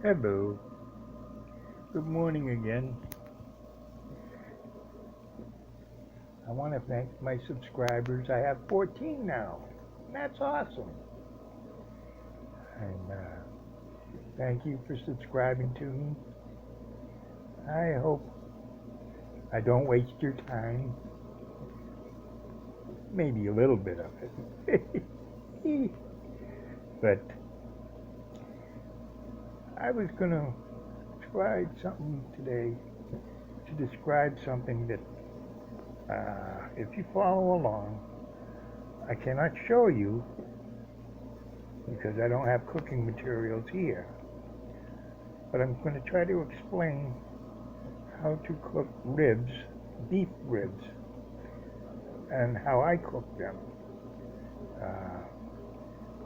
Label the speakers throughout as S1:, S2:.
S1: Hello. Good morning again. I want to thank my subscribers. I have 14 now. That's awesome. And thank you for subscribing to me. I hope I don't waste your time. Maybe a little bit of it. But I was going to try something today to describe something that, if you follow along, I cannot show you because I don't have cooking materials here. But I'm going to try to explain how to cook ribs, beef ribs, and how I cook them.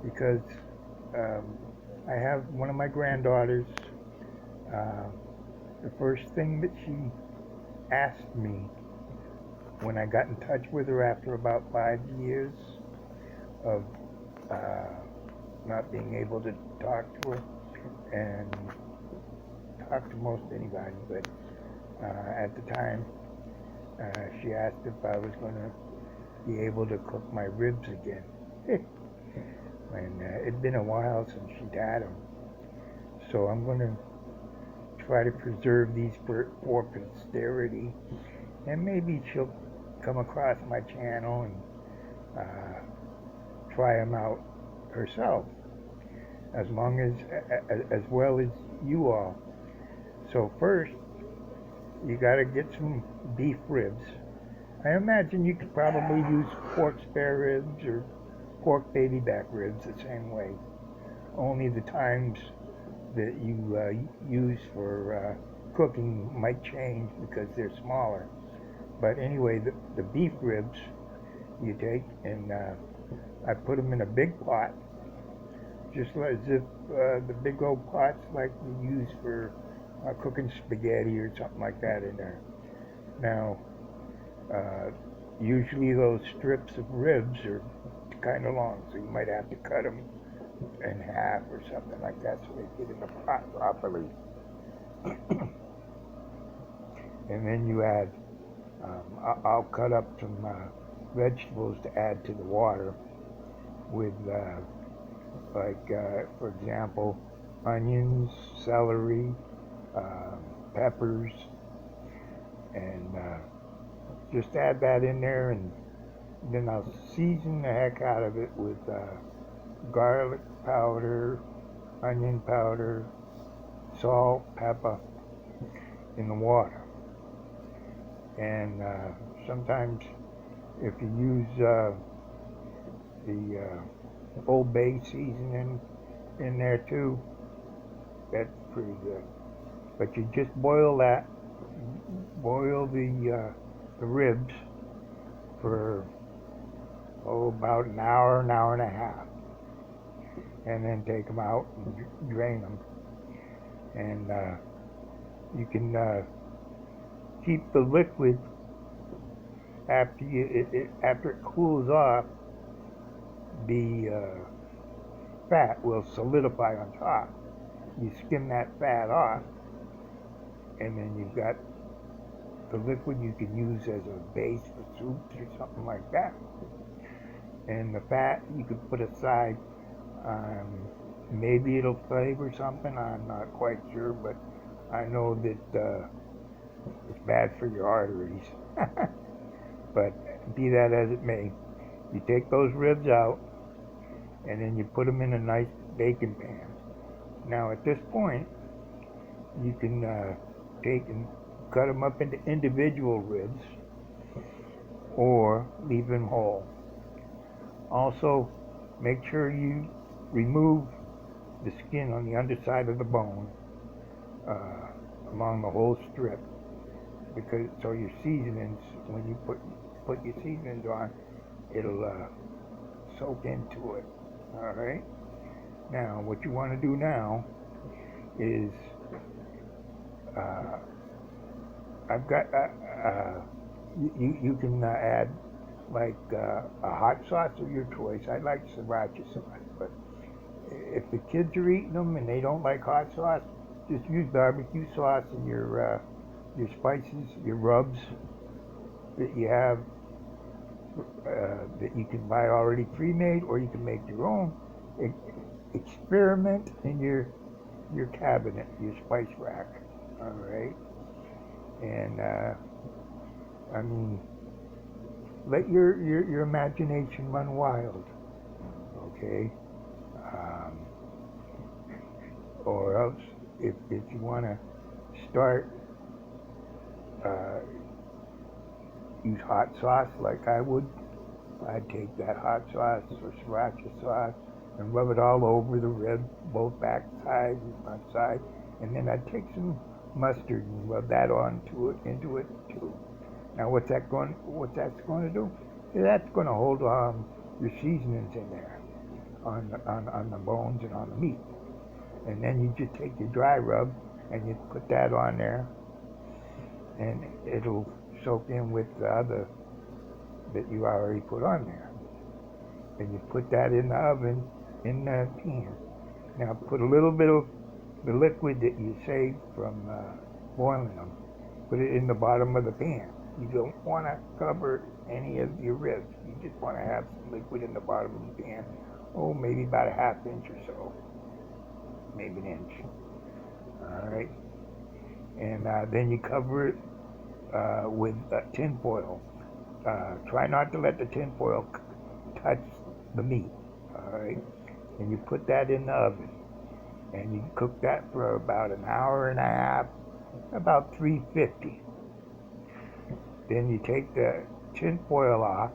S1: Because I have one of my granddaughters, the first thing that she asked me when I got in touch with her after about 5 years of not being able to talk to her and talk to most anybody, but at the time she asked if I was going to be able to cook my ribs again. And it'd been a while since she'd had them. So I'm going to try to preserve these for posterity, and maybe she'll come across my channel and try them out herself, as well as you all. So first, you got to get some beef ribs. I imagine you could probably use pork spare ribs or pork baby back ribs the same way. Only the times that you use for cooking might change because they're smaller. But anyway, the beef ribs you take and I put them in a big pot, just as if the big old pots like we use for cooking spaghetti or something like that in there. Now, usually those strips of ribs are kind of long, so you might have to cut them in half or something like that so they fit in the pot properly. And then you add, I'll cut up some vegetables to add to the water with, for example, onions, celery, peppers, and just add that in there, and then I'll season the heck out of it with garlic powder, onion powder, salt, pepper in the water. And sometimes if you use the Old Bay seasoning in there too, that's pretty good. But you just boil the ribs for about an hour and a half, and then take them out and drain them. And you can keep the liquid after it cools off. The fat will solidify on top. You skim that fat off, and then you've got the liquid you can use as a base for soups or something like that. And the fat you could put aside. Maybe it'll flavor something, I'm not quite sure, but I know that it's bad for your arteries. But be that as it may, you take those ribs out and then you put them in a nice baking pan. Now at this point, you can take and cut them up into individual ribs or leave them whole. Also, make sure you remove the skin on the underside of the bone along the whole strip, because so your seasonings, when you put your seasonings on, it'll soak into it. All right. Now, what you want to do now is I've got you can add like a hot sauce of your choice. I like sriracha sauce, but if the kids are eating them and they don't like hot sauce, just use barbecue sauce and your spices, your rubs that you have that you can buy already pre-made, or you can make your own. Experiment in your cabinet, your spice rack. All right, and I mean, let your imagination run wild. Okay, um, or else if you want to start uh, use hot sauce like I would. I'd take that hot sauce or sriracha sauce and rub it all over the rib, both back side and front side, and then I'd take some mustard and rub that into it too. Now what's that's going to do? That's going to hold your seasonings in there on the bones and on the meat, and then you just take your dry rub and you put that on there, and it'll soak in with the other that you already put on there. And you put that in the oven in the pan. Now put a little bit of the liquid that you saved from boiling them, put it in the bottom of the pan. You don't want to cover any of your ribs. You just want to have some liquid in the bottom of the pan. Oh, maybe about a half inch or so, maybe an inch. All right, and then you cover it with tin foil. Try not to let the tin foil touch the meat. All right, and you put that in the oven, and you cook that for about an hour and a half, about 350. Then you take the tin foil off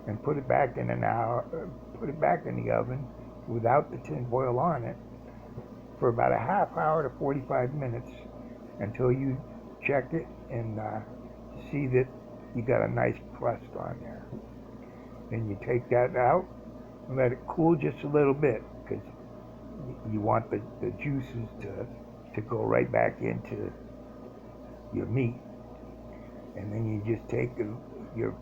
S1: and put it back in an hour. Put it back in the oven without the tin foil on it for about a half hour to 45 minutes until you check it and see that you got a nice crust on there. Then you take that out and let it cool just a little bit, because you want the juices to go right back into your meat. And then you just take your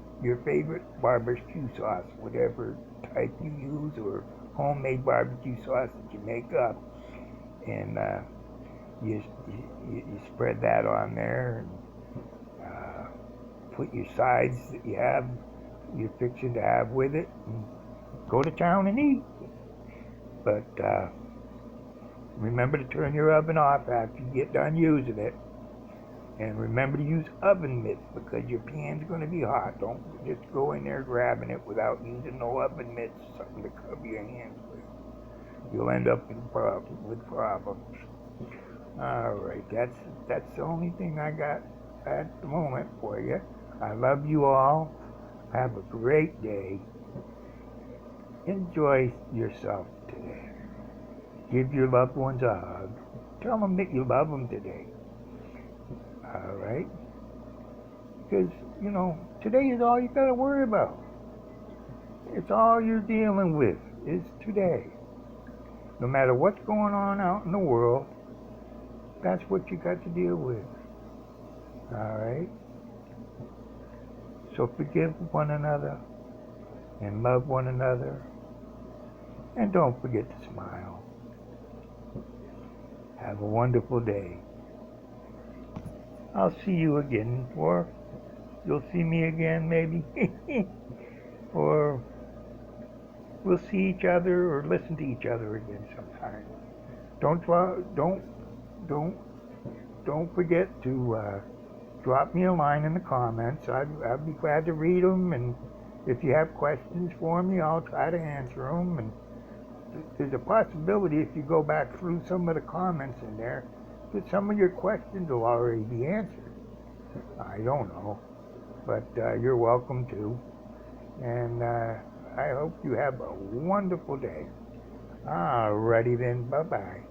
S1: favorite barbecue sauce, whatever type you use, or homemade barbecue sauce that you make up, and you spread that on there, and put your sides that you're fixing to have with it, and go to town and eat. But remember to turn your oven off after you get done using it. And remember to use oven mitts, because your pan's going to be hot. Don't just go in there grabbing it without using no oven mitts, something to cover your hands with. You'll end up with problems. All right, that's the only thing I got at the moment for you. I love you all. Have a great day. Enjoy yourself today. Give your loved ones a hug. Tell them that you love them today. All right? Because, today is all you got to worry about. It's all you're dealing with is today. No matter what's going on out in the world, that's what you got to deal with. All right? So forgive one another and love one another. And don't forget to smile. Have a wonderful day. I'll see you again, or you'll see me again maybe. Or we'll see each other or listen to each other again sometime. Don't forget to drop me a line in the comments. I'd be glad to read them, and if you have questions for me, I'll try to answer them. And there's a possibility, if you go back through some of the comments in there, that some of your questions will already be answered. I don't know, but you're welcome to. And I hope you have a wonderful day. Alrighty then, bye-bye.